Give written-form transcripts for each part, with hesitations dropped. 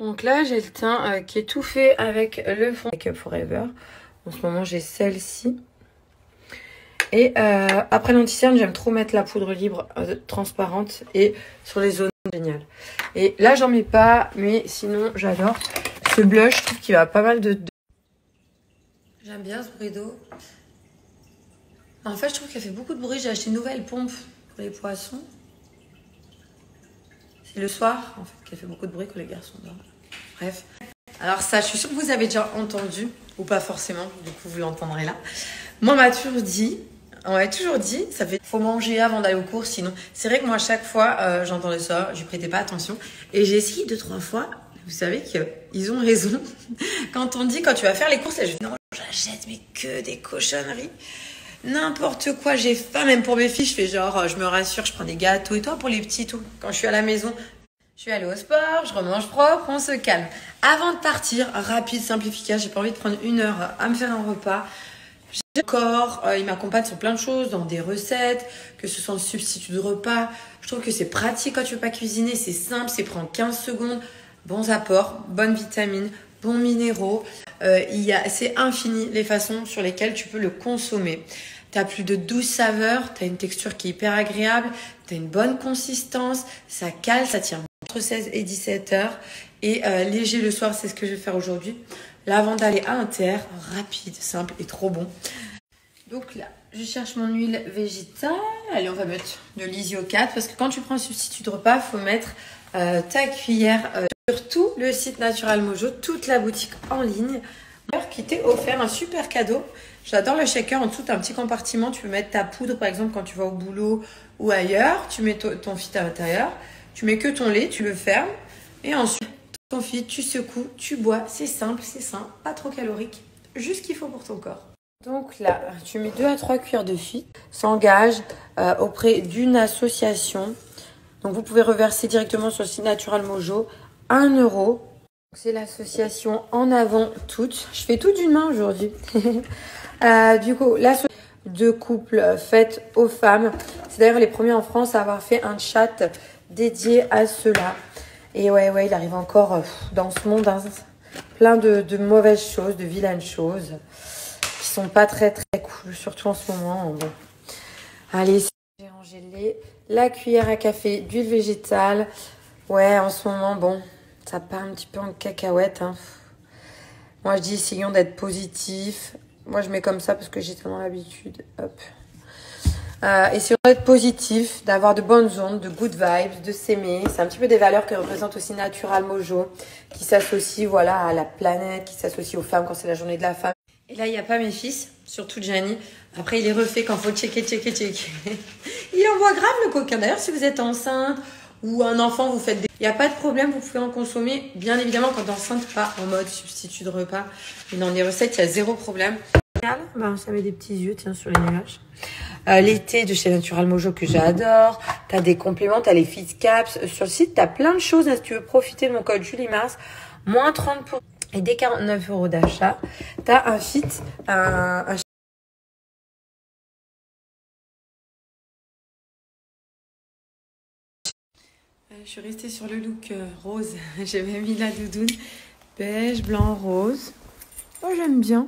Donc là, j'ai le teint qui est tout fait avec le fond Make Up Forever. En ce moment, j'ai celle-ci. Et après l'anti-cerne, j'aime trop mettre la poudre libre transparente et sur les zones géniales. Et là, j'en mets pas, mais sinon, j'adore. Ce blush, je trouve qu'il va pas mal de... J'aime bien ce bruit d'eau. En fait, je trouve qu'elle fait beaucoup de bruit. J'ai acheté une nouvelle pompe pour les poissons. C'est le soir, en fait, qu'elle fait beaucoup de bruit quand les garçons dorment. Bref. Alors ça, je suis sûre que vous avez déjà entendu, ou pas forcément, du coup, vous l'entendrez là. Moi, on m'a toujours dit, ça fait faut manger avant d'aller aux courses, sinon. C'est vrai que moi, à chaque fois, j'entendais ça, je prêtais pas attention. Et j'ai essayé 2-3 fois. Vous savez qu'ils ont raison. Quand on dit, quand tu vas faire les courses, là, je dis non, j'achète, mais que des cochonneries. N'importe quoi, j'ai faim, même pour mes filles, je fais genre, je me rassure, je prends des gâteaux et toi pour les petits, tout. Quand je suis à la maison, je suis allée au sport, je remange propre, on se calme. Avant de partir, rapide, simple, efficace, j'ai pas envie de prendre 1 heure à me faire un repas. J'ai corps, il m'accompagne sur plein de choses, dans des recettes, que ce soit en substitut de repas. Je trouve que c'est pratique quand tu veux pas cuisiner, c'est simple, c'est prendre 15 secondes, bons apports, bonnes vitamines, bons minéraux. C'est infini les façons sur lesquelles tu peux le consommer. Tu as plus de 12 saveurs, tu as une texture qui est hyper agréable, tu as une bonne consistance, ça cale, ça tient entre 16 et 17 heures. Et léger le soir, c'est ce que je vais faire aujourd'hui. Là, avant d'aller à Inter, rapide, simple et trop bon. Donc là, je cherche mon huile végétale. Allez, on va mettre de l'Isio 4 parce que quand tu prends un substitut de repas, il faut mettre ta cuillère sur tout le site Natural Mojo, toute la boutique en ligne. Qui t'est offert un super cadeau. J'adore le shaker. En dessous, tu as un petit compartiment. Tu peux mettre ta poudre, par exemple, quand tu vas au boulot ou ailleurs. Tu mets ton fit à l'intérieur. Tu mets que ton lait, tu le fermes. Et ensuite, ton fit, tu secoues, tu bois. C'est simple, c'est sain, pas trop calorique. Juste ce qu'il faut pour ton corps. Donc là, tu mets 2 à 3 cuillères de fit. S'engage auprès d'une association. Donc, vous pouvez reverser directement sur le site Natural Mojo 1 €. C'est l'association En Avant Toutes. Je fais tout d'une main aujourd'hui. Du coup, l'association de couple faite aux femmes. C'est d'ailleurs les premiers en France à avoir fait un chat dédié à cela. Et ouais, il arrive encore dans ce monde plein de mauvaises choses, de vilaines choses qui sont pas très très cool, surtout en ce moment. Bon. Allez, j'ai rangé le lait, la cuillère à café d'huile végétale. Ouais, en ce moment, bon, ça part un petit peu en cacahuète. Hein. Moi, je dis, essayons d'être positif. Moi, je mets comme ça parce que j'ai tellement l'habitude. Hop. Essayons d'être positif, d'avoir de bonnes ondes, de good vibes, de s'aimer. C'est un petit peu des valeurs que représente aussi Natural Mojo, qui s'associent voilà, à la planète, qui s'associent aux femmes quand c'est la journée de la femme. Et là, il n'y a pas mes fils, surtout Gianni. Après, il est refait quand il faut checker. Il envoie grave le coquin. D'ailleurs, si vous êtes enceinte ou un enfant, vous faites des... Il n'y a pas de problème, vous pouvez en consommer. Bien évidemment, quand enceinte, pas en mode substitut de repas. Mais dans les recettes, il y a 0 problème. Ben, ça met des petits yeux, tiens, sur les nuages. L'été de chez Natural Mojo que j'adore. T'as des compléments, t'as les Fit Caps. Sur le site, t'as plein de choses. Si tu veux profiter de mon code JulieMars, moins 30%. Et dès 49 € d'achat, t'as un fit, Je suis restée sur le look rose. J'avais mis la doudoune beige, blanc, rose. Moi, j'aime bien.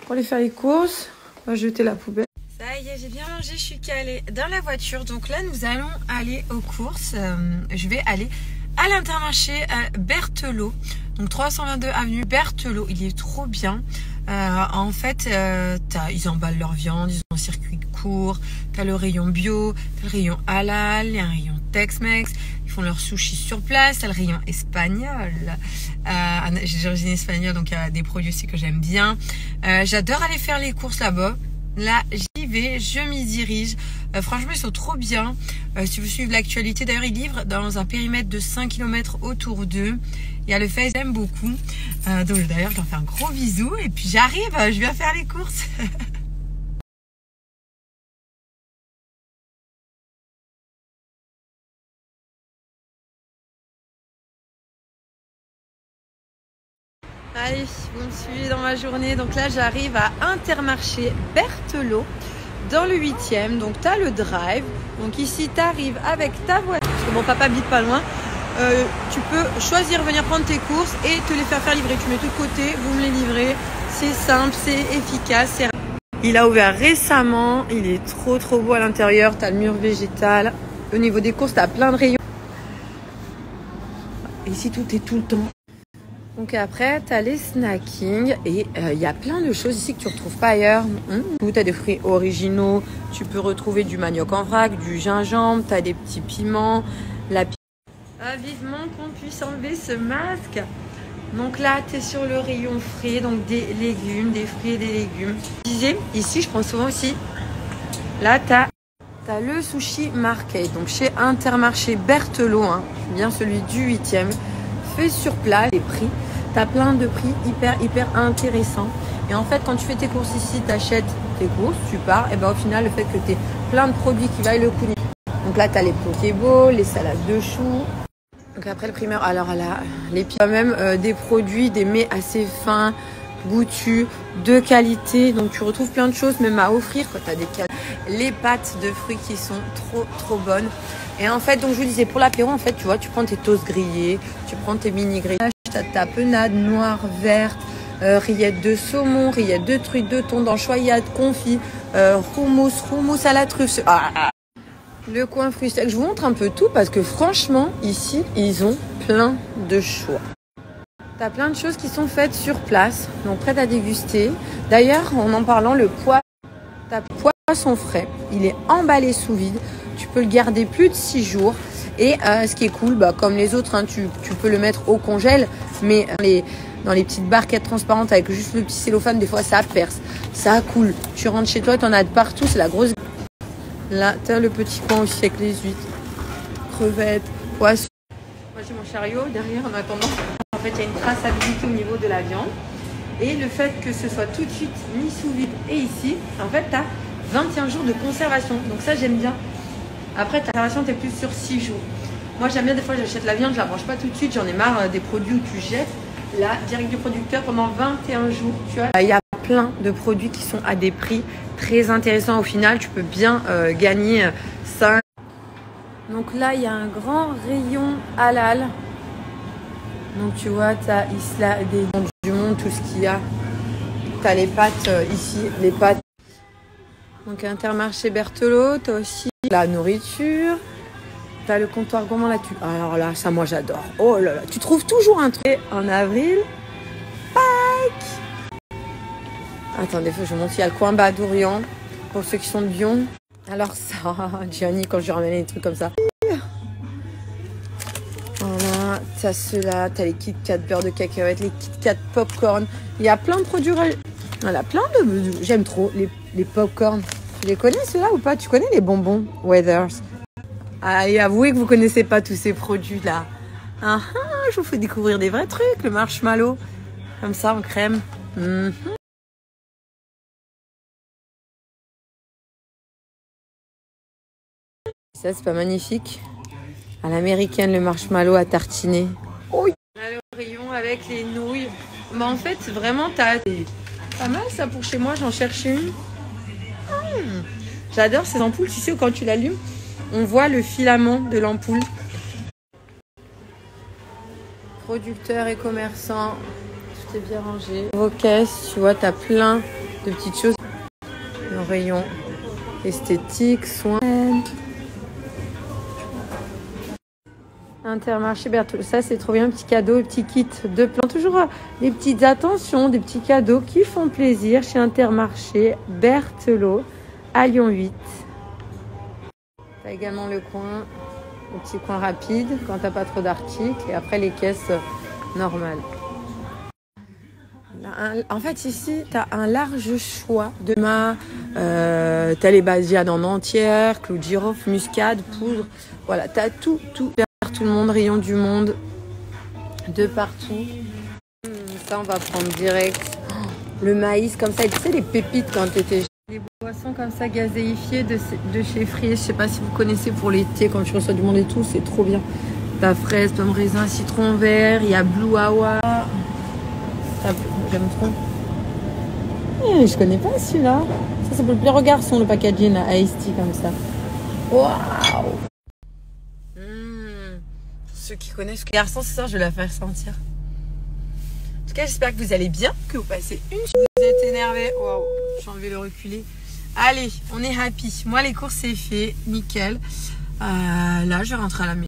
Pour aller faire les courses, on va jeter la poubelle. Ça y est, j'ai bien mangé, je suis calée dans la voiture. Donc là, nous allons aller aux courses. Je vais aller à l'Intermarché Berthelot. Donc 322 avenue Berthelot. Il est trop bien. En fait, ils emballent leur viande, ils ont un circuit court. T'as le rayon bio, t'as le rayon halal, il y a un rayon Tex-Mex. Ils font leurs sushis sur place. T'as le rayon espagnol. J'ai d'origine espagnole, donc il y a des produits aussi que j'aime bien. J'adore aller faire les courses là-bas. Là, j'y vais, je m'y dirige. Franchement, ils sont trop bien. Si vous suivez l'actualité, d'ailleurs, ils livrent dans un périmètre de 5 km autour d'eux. Il y a le fait, j'aime beaucoup. Donc, d'ailleurs, je leur fais un gros bisou. Et puis, j'arrive, je viens faire les courses. Allez, vous me suivez dans ma journée. Donc là, j'arrive à Intermarché Berthelot, dans le 8e. Donc, tu as le drive. Donc ici, tu arrives avec ta voiture. Parce que mon papa habite pas loin. tu peux choisir venir prendre tes courses et te les faire livrer. Tu mets tout de côté, vous me les livrez. C'est simple, c'est efficace. Il a ouvert récemment. Il est trop beau à l'intérieur. Tu as le mur végétal. Au niveau des courses, tu as plein de rayons. Ici, tout est tout le temps. Donc après, tu as les snackings. Et il y a plein de choses ici que tu ne retrouves pas ailleurs. Tu as des fruits originaux. Tu peux retrouver du manioc en vrac, du gingembre. Tu as des petits piments. Vivement qu'on puisse enlever ce masque. Donc là, tu es sur le rayon frais, donc des légumes, des fruits et des légumes. Je disais, ici, je prends souvent aussi. Là, tu as le sushi market, donc chez Intermarché Berthelot, hein, bien celui du 8e, fait sur place. Les prix, tu as plein de prix hyper intéressants. Et en fait, quand tu fais tes courses ici, tu achètes tes courses, tu pars, et ben au final, le fait que tu aies plein de produits qui valent le coup. Donc là, tu as les pokéballs, les salades de choux. Donc après le primeur, alors là, les quand même des produits, des mets assez fins, goûtus, de qualité. Donc tu retrouves plein de choses même à offrir quand tu as des cadeaux. Les pâtes de fruits qui sont trop bonnes. Et en fait, donc je vous disais, pour l'apéro, en fait, tu vois, tu prends tes toasts grillés, tu prends tes mini grillages, tu as ta penade noire, verte, rillettes de saumon, rillettes de truites, de thon, d'anchoïade, confit, houmous à la truffe. Le coin fruits secs, je vous montre un peu tout parce que franchement, ici, ils ont plein de choix. Tu as plein de choses qui sont faites sur place, donc prêtes à déguster. D'ailleurs, en parlant, le poisson frais, il est emballé sous vide. Tu peux le garder plus de 6 jours. Et ce qui est cool, comme les autres, hein, tu peux le mettre au congèle, mais dans les petites barquettes transparentes avec juste le petit cellophane, des fois ça perce, ça coule. Tu rentres chez toi, tu en as de partout, c'est la grosse. Là, tu as le petit coin aussi avec les huîtres, crevettes, poissons. Moi, j'ai mon chariot derrière en attendant. En fait, il y a une traçabilité au niveau de la viande. Et le fait que ce soit tout de suite mis sous vide et ici, en fait, tu as 21 jours de conservation. Donc ça, j'aime bien. Après, ta conservation, tu es plus sur 6 jours. Moi, j'aime bien, des fois, j'achète la viande, je la mange pas tout de suite. J'en ai marre des produits où tu jettes. Là, direct du producteur pendant 21 jours. Tu vois, il y a plein de produits qui sont à des prix très intéressants. Au final, tu peux bien gagner 5. Donc là, il y a un grand rayon halal. Donc tu vois, tu as Isla des du monde, tout ce qu'il y a. Tu as les pâtes ici, les pâtes. Donc Intermarché Berthelot, tu as aussi la nourriture. Tu as le comptoir gourmand là-dessus. Alors là, ça, moi, j'adore. Oh là là, tu trouves toujours un truc. En avril, Pâques. Attendez, faut que je montre. Il y a le coin bas d'Orient pour ceux qui sont de Lyon. Alors ça, Gianni, quand je lui ramène des trucs comme ça. Voilà, t'as ceux-là, t'as les Kit Kat beurre de cacahuètes, les Kit Kat popcorn. Il y a plein de produits. Voilà, plein de. J'aime trop les popcorn. Tu les connais ceux-là ou pas? Tu connais les bonbons Weathers? Allez, avouez que vous connaissez pas tous ces produits-là. Je vous fais découvrir des vrais trucs, le marshmallow. Comme ça, en crème. Ça, c'est pas magnifique. À l'américaine, le marshmallow à tartiner. Oh, le rayon avec les nouilles. En fait, vraiment, t'as pas mal ça pour chez moi. J'en cherche une. J'adore ces ampoules. Tu sais, quand tu l'allumes, on voit le filament de l'ampoule. Producteurs et commerçants, tout est bien rangé. Vos caisses, tu vois, t'as plein de petites choses. Le rayon esthétique, soins. Intermarché Berthelot, ça c'est trop bien, petit cadeau, petit kit de plan. Toujours des petites attentions, des petits cadeaux qui font plaisir chez Intermarché Berthelot à Lyon 8. T'as également le coin, le petit coin rapide quand t'as pas trop d'articles et après les caisses normales. En fait ici t'as un large choix de t'as les basiades en entière, clous de girofle, muscade, poudre, voilà, t'as tout le monde, rayon du monde, de partout. Ça, on va prendre direct. Le maïs, comme ça, tu sais, les pépites quand t'étais. Les boissons comme ça, gazéifiées de chez Free. Je sais pas si vous connaissez pour l'été, quand tu reçois du monde et tout, c'est trop bien. T'as fraise, pomme raisin, citron vert, il y a Blue Hawa. J'aime trop. Je connais pas celui-là. Ça s'appelle plus regard son le packaging, là, Ice Tea, comme ça. Waouh! ceux qui connaissent les garçons, ce soir, je vais la faire sentir. En tout cas, j'espère que vous allez bien, que vous passez une journée. Vous êtes énervés. Waouh, j'ai envie de le reculer. Allez, on est happy. Moi, les courses, c'est fait. Nickel. Là, je vais rentrer à la maison.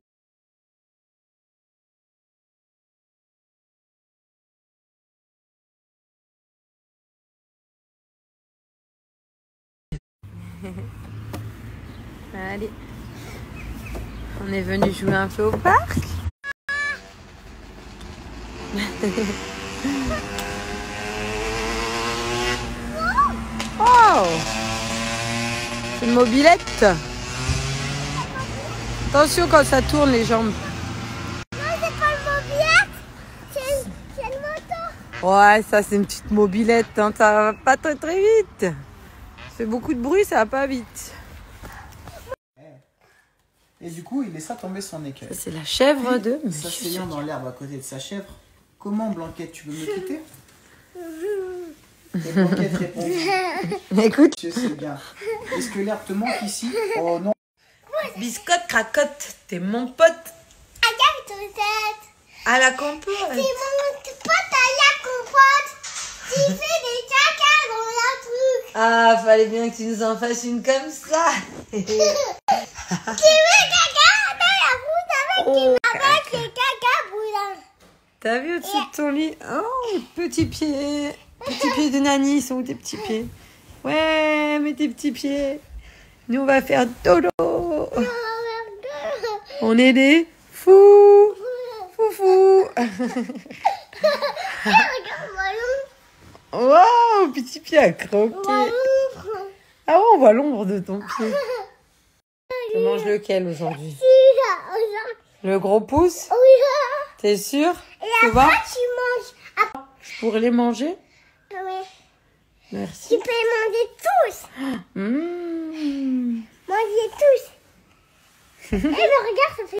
Allez. On est venu jouer un peu au parc. Oh! C'est une mobilette. Attention quand ça tourne les jambes. Non, c'est pas une mobilette. C'est une moto. Ouais, ça c'est une petite mobilette. Hein. Ça va pas très très vite. Ça fait beaucoup de bruit, ça va pas vite. Et du coup, il laissa tomber son écueil. Ça c'est la chèvre de S'asseyant dans l'herbe à côté de sa chèvre. Comment, Blanquette, tu veux me quitter? Et Blanquette répond. Écoute. Je sais bien. Est-ce que l'herbe te manque ici? Oh non. Biscotte, cracotte, t'es mon pote. Regarde ton tête. À la compote. C'est mon pote à la compote. Tu fais des caca dans la truc. Ah, fallait bien que tu nous en fasses une comme ça. Tu veux caca dans la route avec les caca brûlants. T'as vu au-dessus de ton lit? Oh, petits pieds. Petits pieds de Nani, ils sont où tes petits pieds? Ouais, mais tes petits pieds. Nous, on va faire dodo. On est des fous. Foufou. Wow, petit pied à croquer. Ah ouais, on voit l'ombre de ton pied. Tu manges lequel aujourd'hui? Le gros pouce? T'es sûr? Et après, tu manges. Je pourrais les manger? Oui. Merci. Tu peux les manger tous. Mmh. Manger tous. Eh, mais regarde, ça fait